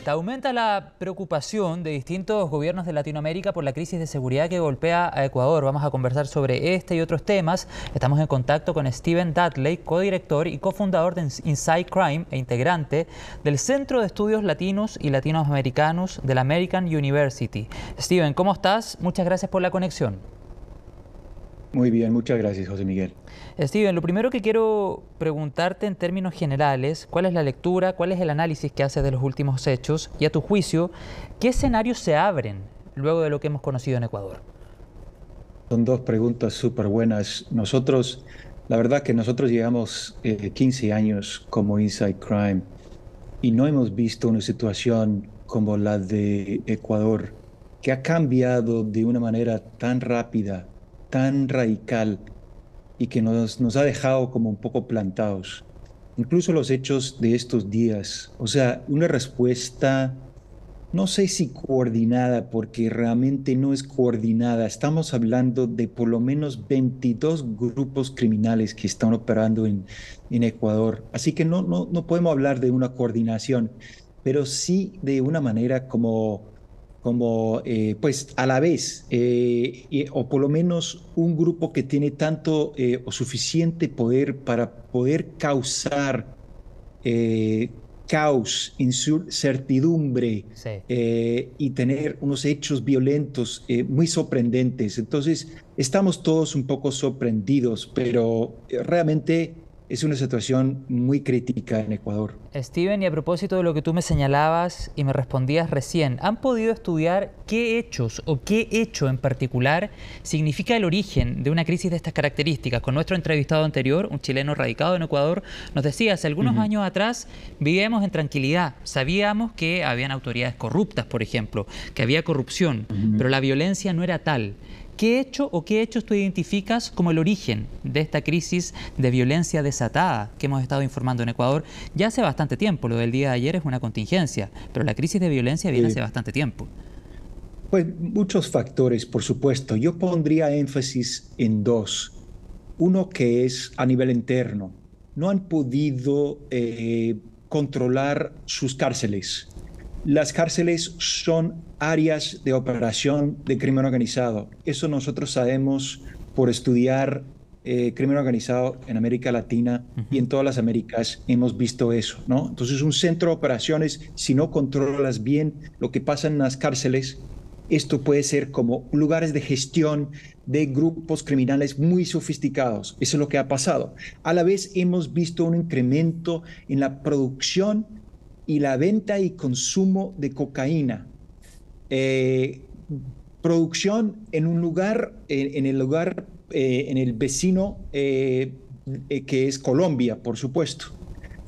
Aumenta la preocupación de distintos gobiernos de Latinoamérica por la crisis de seguridad que golpea a Ecuador. Vamos a conversar sobre este y otros temas. Estamos en contacto con Steven Dudley, codirector y cofundador de Inside Crime e integrante del Centro de Estudios Latinos y Latinoamericanos de la American University. Steven, ¿cómo estás? Muchas gracias por la conexión. Muy bien, muchas gracias, José Miguel. Steven, lo primero que quiero preguntarte en términos generales, ¿cuál es la lectura, cuál es el análisis que haces de los últimos hechos? Y a tu juicio, ¿qué escenarios se abren luego de lo que hemos conocido en Ecuador? Son dos preguntas súper buenas. La verdad que nosotros llevamos 15 años como Inside Crime y no hemos visto una situación como la de Ecuador, que ha cambiado de una manera tan rápida, tan radical y que nos ha dejado como un poco plantados. Incluso los hechos de estos días, o sea, una respuesta, no sé si coordinada, porque realmente no es coordinada. Estamos hablando de por lo menos 22 grupos criminales que están operando en Ecuador. Así que no podemos hablar de una coordinación, pero sí de una manera pues a la vez, o por lo menos un grupo que tiene tanto o suficiente poder para poder causar eh, caos, incertidumbre Sí. y tener unos hechos violentos muy sorprendentes. Entonces, estamos todos un poco sorprendidos, pero realmente es una situación muy crítica en Ecuador. Steven, y a propósito de lo que tú me señalabas y me respondías recién, ¿han podido estudiar qué hechos o qué hecho en particular significa el origen de una crisis de estas características? Con nuestro entrevistado anterior, un chileno radicado en Ecuador, nos decía, hace algunos Ujú. años atrás vivíamos en tranquilidad, sabíamos que habían autoridades corruptas, por ejemplo, que había corrupción, Ujú. pero la violencia no era tal. ¿Qué hecho o qué hechos tú identificas como el origen de esta crisis de violencia desatada que hemos estado informando en Ecuador ya hace bastante tiempo? Lo del día de ayer es una contingencia, pero la crisis de violencia viene hace Eh, bastante tiempo. Pues muchos factores, por supuesto. Yo pondría énfasis en dos. Uno que es a nivel interno. No han podido controlar sus cárceles. Las cárceles son áreas de operación de crimen organizado. Eso nosotros sabemos por estudiar crimen organizado en América Latina y Ujú. en todas las Américas hemos visto eso, ¿no? Entonces, un centro de operaciones, si no controlas bien lo que pasa en las cárceles, esto puede ser como lugares de gestión de grupos criminales muy sofisticados. Eso es lo que ha pasado. A la vez hemos visto un incremento en la producción y la venta y consumo de cocaína. Eh, Producción en un lugar, en el lugar, en el vecino, que es Colombia, por supuesto.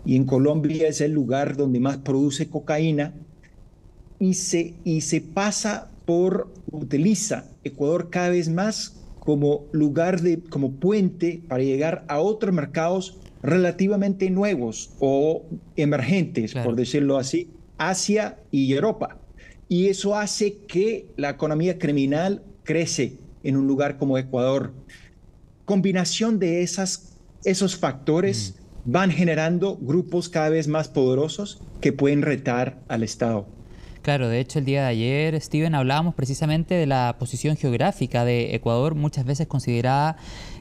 Y en Colombia es el lugar donde más produce cocaína y se pasa utiliza Ecuador cada vez más como lugar como puente para llegar a otros mercados relativamente nuevos o emergentes, por Claro. decirlo así, Asia y Europa. Y eso hace que la economía criminal crece en un lugar como Ecuador. Combinación de esos Mm. factores van generando grupos cada vez más poderosos que pueden retar al Estado. Claro, de hecho el día de ayer, Steven, hablábamos precisamente de la posición geográfica de Ecuador, muchas veces considerada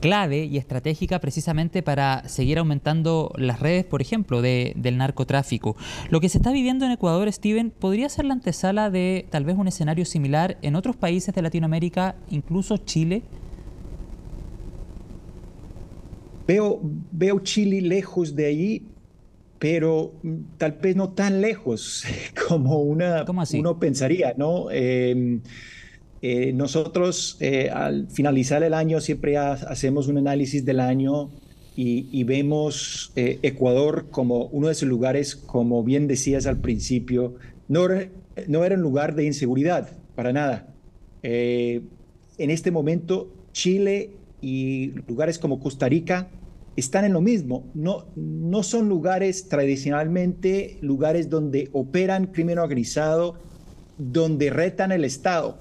clave y estratégica precisamente para seguir aumentando las redes, por ejemplo, del narcotráfico. Lo que se está viviendo en Ecuador, Steven, podría ser la antesala de tal vez un escenario similar en otros países de Latinoamérica, incluso Chile. Veo Chile lejos de allí, pero tal vez no tan lejos como ¿Cómo así? uno pensaría, ¿no? Nosotros al finalizar el año siempre hacemos un análisis del año y vemos Ecuador como uno de esos lugares, como bien decías al principio, no era un lugar de inseguridad, para nada. Eh, en este momento, Chile y lugares como Costa Rica están en lo mismo. No son lugares tradicionalmente, lugares donde operan crimen organizado, donde retan el Estado,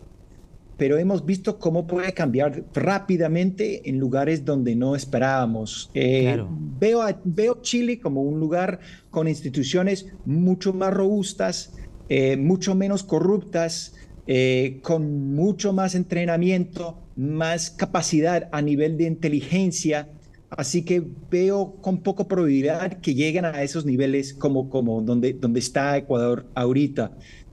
pero hemos visto cómo puede cambiar rápidamente en lugares donde no esperábamos. Claro. Veo Chile como un lugar con instituciones mucho más robustas, mucho menos corruptas, con mucho más entrenamiento, más capacidad a nivel de inteligencia. Así que veo con poca probabilidad que lleguen a esos niveles como donde está Ecuador ahorita.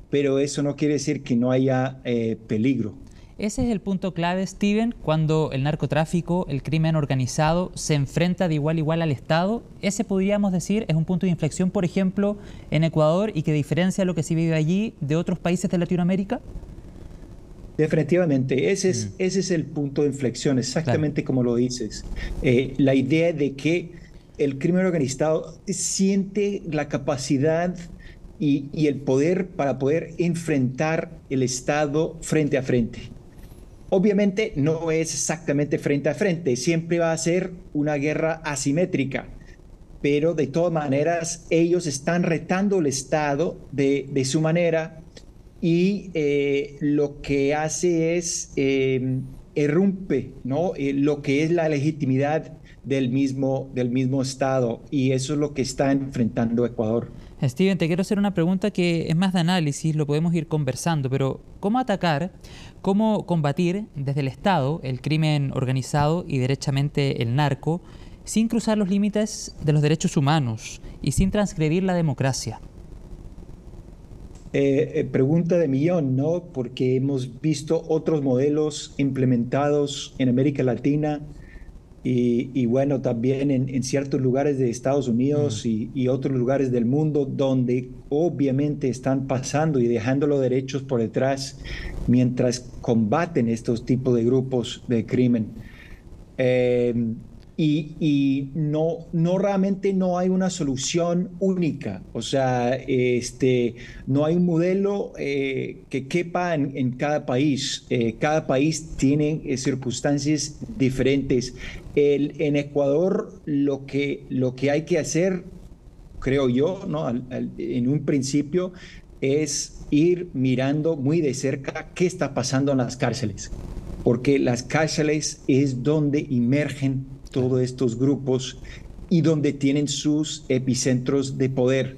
Pero eso no quiere decir que no haya peligro. Ese es el punto clave, Steven, cuando el narcotráfico, el crimen organizado se enfrenta de igual a igual al Estado. Ese podríamos decir es un punto de inflexión, por ejemplo, en Ecuador y que diferencia lo que se vive allí de otros países de Latinoamérica. Definitivamente, ese es el punto de inflexión, Claro. exactamente como lo dices. La idea de que el crimen organizado siente la capacidad y el poder para poder enfrentar el Estado frente a frente. Obviamente no es exactamente frente a frente, siempre va a ser una guerra asimétrica, pero de todas maneras ellos están retando el Estado de su manera y lo que hace es irrumpe, ¿no? Lo que es la legitimidad del mismo Estado, y eso es lo que está enfrentando Ecuador. Steven, te quiero hacer una pregunta que es más de análisis, lo podemos ir conversando, pero ¿cómo atacar, cómo combatir desde el Estado el crimen organizado y derechamente el narco sin cruzar los límites de los derechos humanos y sin transgredir la democracia? Pregunta de millón, ¿no? Porque hemos visto otros modelos implementados en América Latina y bueno, también en ciertos lugares de Estados Mm. Unidos y otros lugares del mundo donde obviamente están pasando y dejando los derechos por detrás mientras combaten estos tipos de grupos de crimen. Eh, y no realmente no hay una solución única, o sea, no hay un modelo que quepa en cada país. Cada país tiene circunstancias diferentes. En Ecuador lo que hay que hacer, creo yo, ¿no? En un principio es ir mirando muy de cerca qué está pasando en las cárceles, porque las cárceles es donde emergen Claro. todos estos grupos y donde tienen sus epicentros de poder.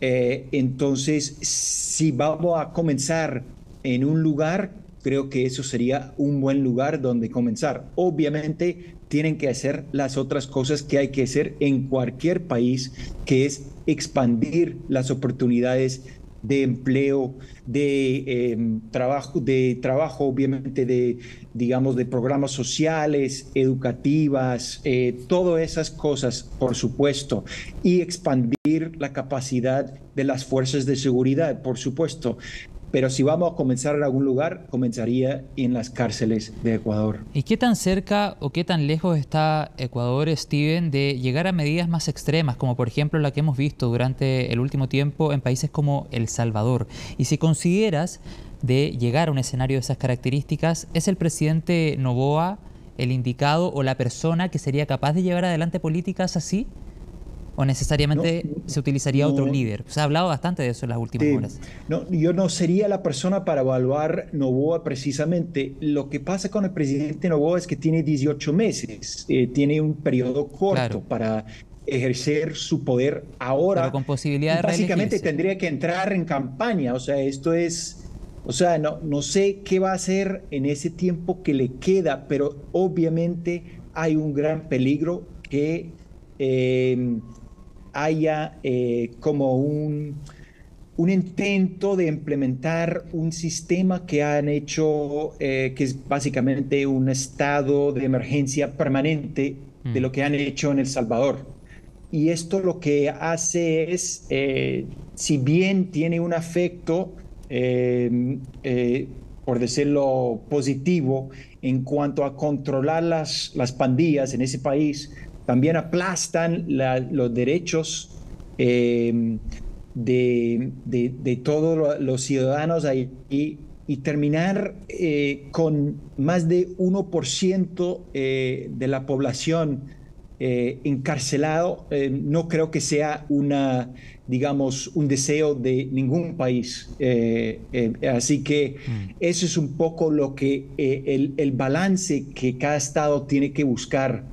Entonces, si vamos a comenzar en un lugar, creo que eso sería un buen lugar donde comenzar. Obviamente, tienen que hacer las otras cosas que hay que hacer en cualquier país, que es expandir las oportunidades de empleo, de trabajo, obviamente, digamos, de programas sociales, educativas, todas esas cosas, por supuesto, y expandir la capacidad de las fuerzas de seguridad, por supuesto. Pero si vamos a comenzar en algún lugar, comenzaría en las cárceles de Ecuador. ¿Y qué tan cerca o qué tan lejos está Ecuador, Steven, de llegar a medidas más extremas, como por ejemplo la que hemos visto durante el último tiempo en países como El Salvador? Y si consideras de llegar a un escenario de esas características, ¿es el presidente Noboa el indicado o la persona que sería capaz de llevar adelante políticas así? ¿O No, necesariamente se utilizaría otro no, líder? Se ha hablado bastante de eso en las últimas horas. no, yo no sería la persona para evaluar Noboa precisamente. Lo que pasa con el presidente Noboa es que tiene 18 meses, tiene un periodo Claro, corto para ejercer su poder pero ahora con posibilidad y de básicamente reelegirse. tendría que entrar en campaña. O sea, no sé qué va a hacer en ese tiempo que le queda, pero obviamente hay un gran peligro que eh, haya como un intento de implementar un sistema que han hecho, que es básicamente un estado de emergencia permanente de Mm. lo que han hecho en El Salvador. Y esto lo que hace es, si bien tiene un efecto, por decirlo positivo, en cuanto a controlar las pandillas en ese país, también aplastan los derechos eh, de todos los ciudadanos ahí y terminar con más de 1% de la población encarcelado. No creo que sea digamos, un deseo de ningún país. Así que Mm. eso es un poco lo que el balance que cada estado tiene que buscar.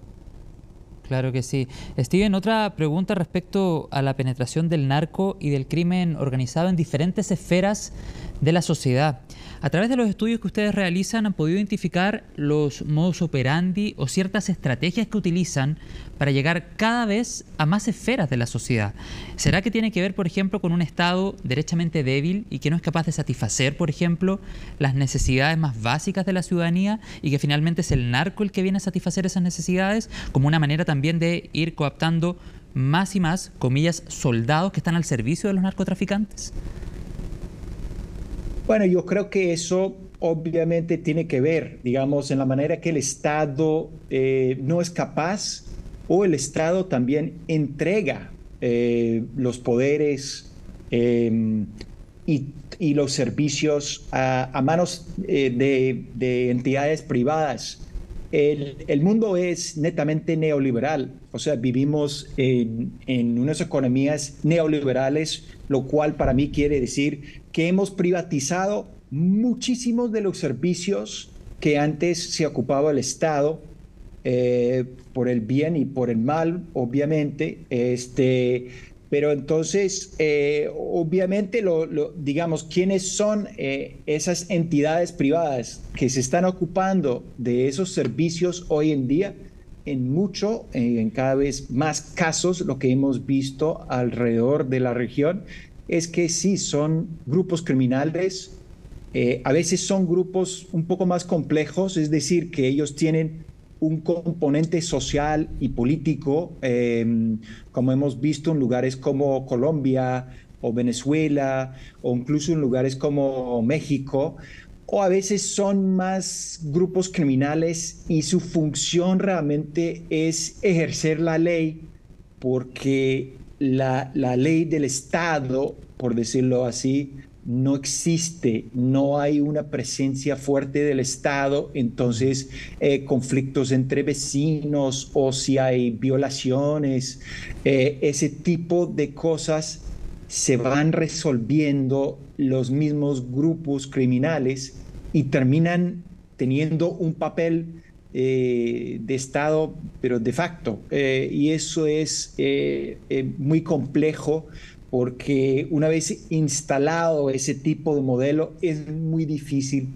Claro que sí. Steven, otra pregunta respecto a la penetración del narco y del crimen organizado en diferentes esferas de la sociedad. A través de los estudios que ustedes realizan, ¿han podido identificar los modus operandi o ciertas estrategias que utilizan para llegar cada vez a más esferas de la sociedad? ¿Será que tiene que ver, por ejemplo, con un Estado derechamente débil y que no es capaz de satisfacer, por ejemplo, las necesidades más básicas de la ciudadanía y que finalmente es el narco el que viene a satisfacer esas necesidades, como una manera también de ir cooptando más y más, comillas, soldados que están al servicio de los narcotraficantes? Bueno, yo creo que eso obviamente tiene que ver, digamos, en la manera que el Estado no es capaz o el Estado también entrega los poderes y, y los servicios a manos de entidades privadas. El mundo es netamente neoliberal, o sea, vivimos en unas economías neoliberales, lo cual para mí quiere decir que hemos privatizado muchísimos de los servicios que antes se ocupaba el Estado, por el bien y por el mal, obviamente. Pero entonces, obviamente, digamos, ¿quiénes son esas entidades privadas que se están ocupando de esos servicios hoy en día? En cada vez más casos, lo que hemos visto alrededor de la región es que sí, son grupos criminales, a veces son grupos un poco más complejos, es decir, que ellos tienen un componente social y político, como hemos visto en lugares como Colombia o Venezuela, o incluso en lugares como México, o a veces son más grupos criminales y su función realmente es ejercer la ley, porque la ley del Estado, por decirlo así, no existe, no hay una presencia fuerte del Estado. Entonces conflictos entre vecinos o si hay violaciones, ese tipo de cosas se van resolviendo los mismos grupos criminales y terminan teniendo un papel de Estado, pero de facto. Y eso es muy complejo, porque una vez instalado ese tipo de modelo es muy difícil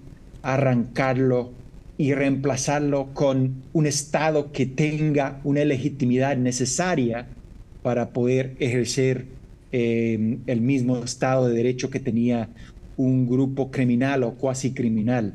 arrancarlo y reemplazarlo con un Estado que tenga una legitimidad necesaria para poder ejercer el mismo Estado de Derecho que tenía un grupo criminal o cuasi criminal.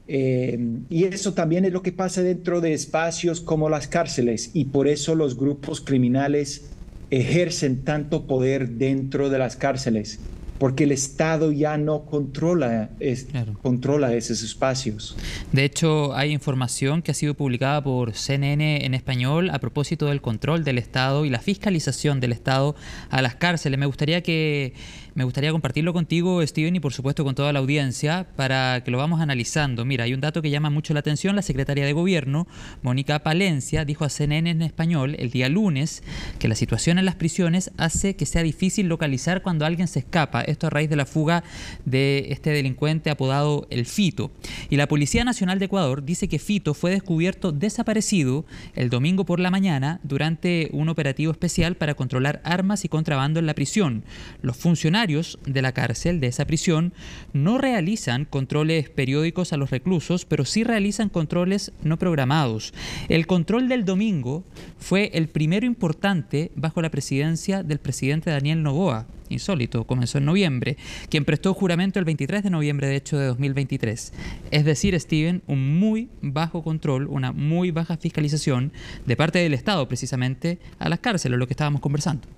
Y eso también es lo que pasa dentro de espacios como las cárceles, y por eso los grupos criminales ejercen tanto poder dentro de las cárceles, porque el Estado ya no Claro. controla esos espacios. De hecho, hay información que ha sido publicada por CNN en español a propósito del control del Estado y la fiscalización del Estado a las cárceles. Me gustaría compartirlo contigo, Steven, y por supuesto con toda la audiencia para que lo vamos analizando. Mira, hay un dato que llama mucho la atención. La secretaria de Gobierno, Mónica Palencia, dijo a CNN en español el día lunes que la situación en las prisiones hace que sea difícil localizar cuando alguien se escapa. Esto a raíz de la fuga de este delincuente apodado El Fito. Y la Policía Nacional de Ecuador dice que Fito fue descubierto desaparecido el domingo por la mañana durante un operativo especial para controlar armas y contrabando en la prisión. Los funcionarios de la cárcel, de esa prisión, no realizan controles periódicos a los reclusos, pero sí realizan controles no programados. El control del domingo fue el primero importante bajo la presidencia del presidente Daniel Noboa. Insólito, comenzó en noviembre, quien prestó juramento el 23 de noviembre, de hecho, de 2023. Es decir, Steven, un muy bajo control, una muy baja fiscalización de parte del Estado, precisamente, a las cárceles, lo que estábamos conversando.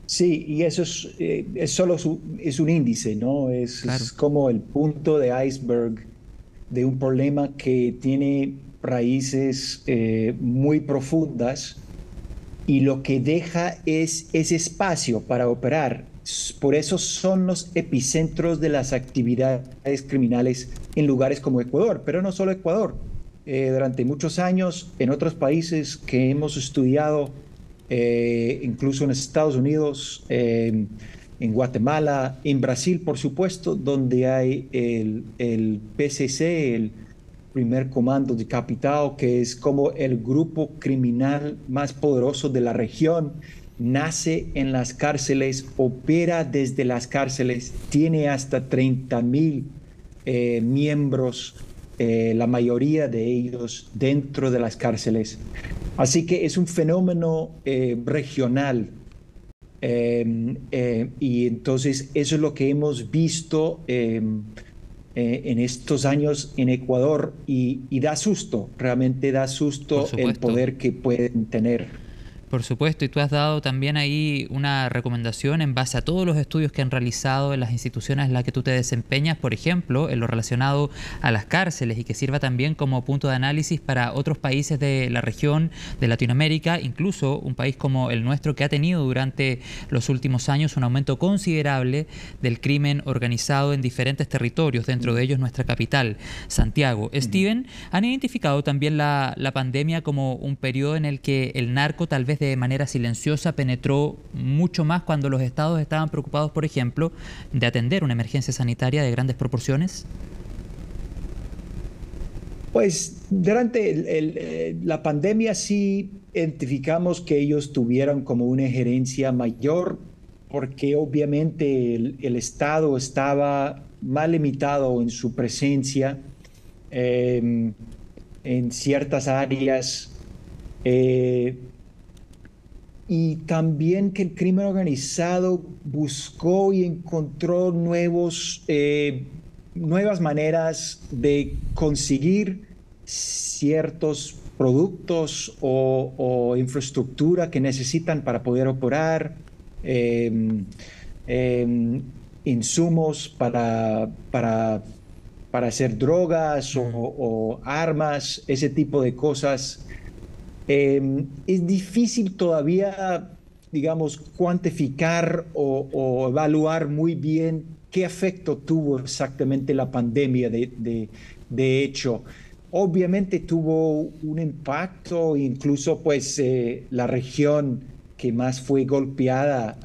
Sí, y eso es solo es un índice, ¿no? Claro. Es como el punto de iceberg de un problema que tiene raíces muy profundas, y lo que deja es ese espacio para operar. Por eso son los epicentros de las actividades criminales en lugares como Ecuador, pero no solo Ecuador. Durante muchos años en otros países que hemos estudiado, incluso en Estados Unidos, en Guatemala, en Brasil, por supuesto, donde hay el PCC, Primer Comando decapitado, que es como el grupo criminal más poderoso de la región. Nace en las cárceles, opera desde las cárceles, tiene hasta 30,000 miembros, la mayoría de ellos dentro de las cárceles. Así que es un fenómeno regional. Y entonces eso es lo que hemos visto en estos años en Ecuador y da susto, realmente da Por susto el supuesto. poder que pueden tener. Por supuesto, y tú has dado también ahí una recomendación en base a todos los estudios que han realizado en las instituciones en las que tú te desempeñas, por ejemplo, en lo relacionado a las cárceles y que sirva también como punto de análisis para otros países de la región de Latinoamérica, incluso un país como el nuestro que ha tenido durante los últimos años un aumento considerable del crimen organizado en diferentes territorios, dentro de ellos nuestra capital, Santiago. Steven, ¿han identificado también la pandemia como un periodo en el que el narco tal vez de manera silenciosa penetró mucho más cuando los estados estaban preocupados, por ejemplo, de atender una emergencia sanitaria de grandes proporciones? Pues durante la pandemia sí identificamos que ellos tuvieron como una gerencia mayor porque obviamente el Estado estaba más limitado en su presencia eh, en ciertas áreas. eh, y también que el crimen organizado buscó y encontró nuevas maneras de conseguir ciertos productos o infraestructura que necesitan para poder operar, eh, eh, insumos para hacer drogas Mm. o armas, ese tipo de cosas. Es difícil todavía, digamos, cuantificar o evaluar muy bien qué efecto tuvo exactamente la pandemia de hecho. Obviamente tuvo un impacto, incluso pues la región que más fue golpeada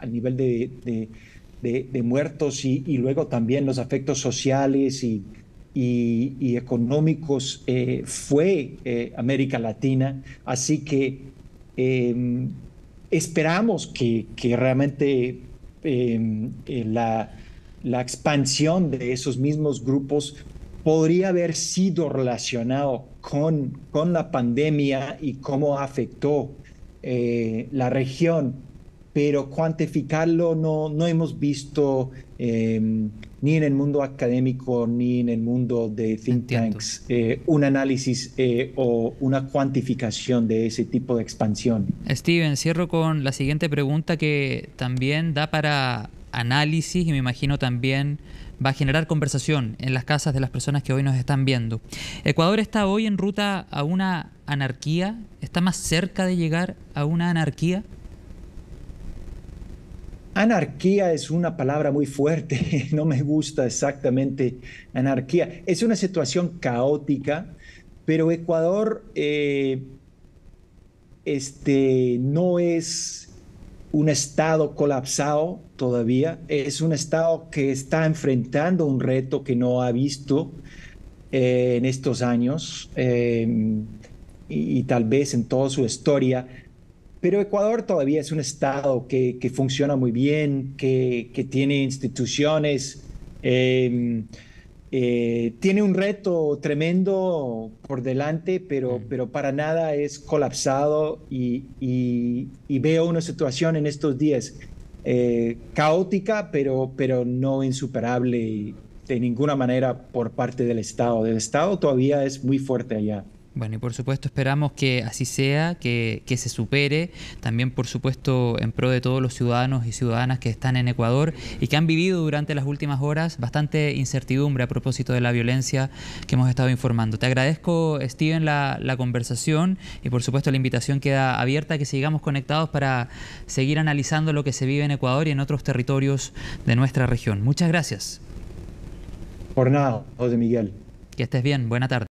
a nivel de muertos y luego también los efectos sociales y económicos fue América Latina. Así que eh, esperamos que realmente la expansión de esos mismos grupos podría haber sido relacionado con la pandemia y cómo afectó la región, pero cuantificarlo no hemos visto ni en el mundo académico ni en el mundo de think Entiendo. tanks un análisis o una cuantificación de ese tipo de expansión. Steven, cierro con la siguiente pregunta que también da para análisis y me imagino también va a generar conversación en las casas de las personas que hoy nos están viendo. ¿Ecuador está hoy en ruta a una anarquía? ¿Está más cerca de llegar a una anarquía? Anarquía es una palabra muy fuerte, no me gusta exactamente anarquía. Es una situación caótica, pero Ecuador no es un estado colapsado todavía, es un estado que está enfrentando un reto que no ha visto en estos años y tal vez en toda su historia. Pero Ecuador todavía es un estado que funciona muy bien, que tiene instituciones, eh, tiene un reto tremendo por delante, Mm. pero para nada es colapsado y veo una situación en estos días caótica, pero no insuperable de ninguna manera por parte del Estado. El Estado todavía es muy fuerte allá. Bueno, y por supuesto esperamos que así sea, que se supere, también por supuesto en pro de todos los ciudadanos y ciudadanas que están en Ecuador y que han vivido durante las últimas horas bastante incertidumbre a propósito de la violencia que hemos estado informando. Te agradezco, Steven, la conversación y por supuesto la invitación queda abierta a que sigamos conectados para seguir analizando lo que se vive en Ecuador y en otros territorios de nuestra región. Muchas gracias. Por nada, José Miguel. Que estés bien. Buena tarde.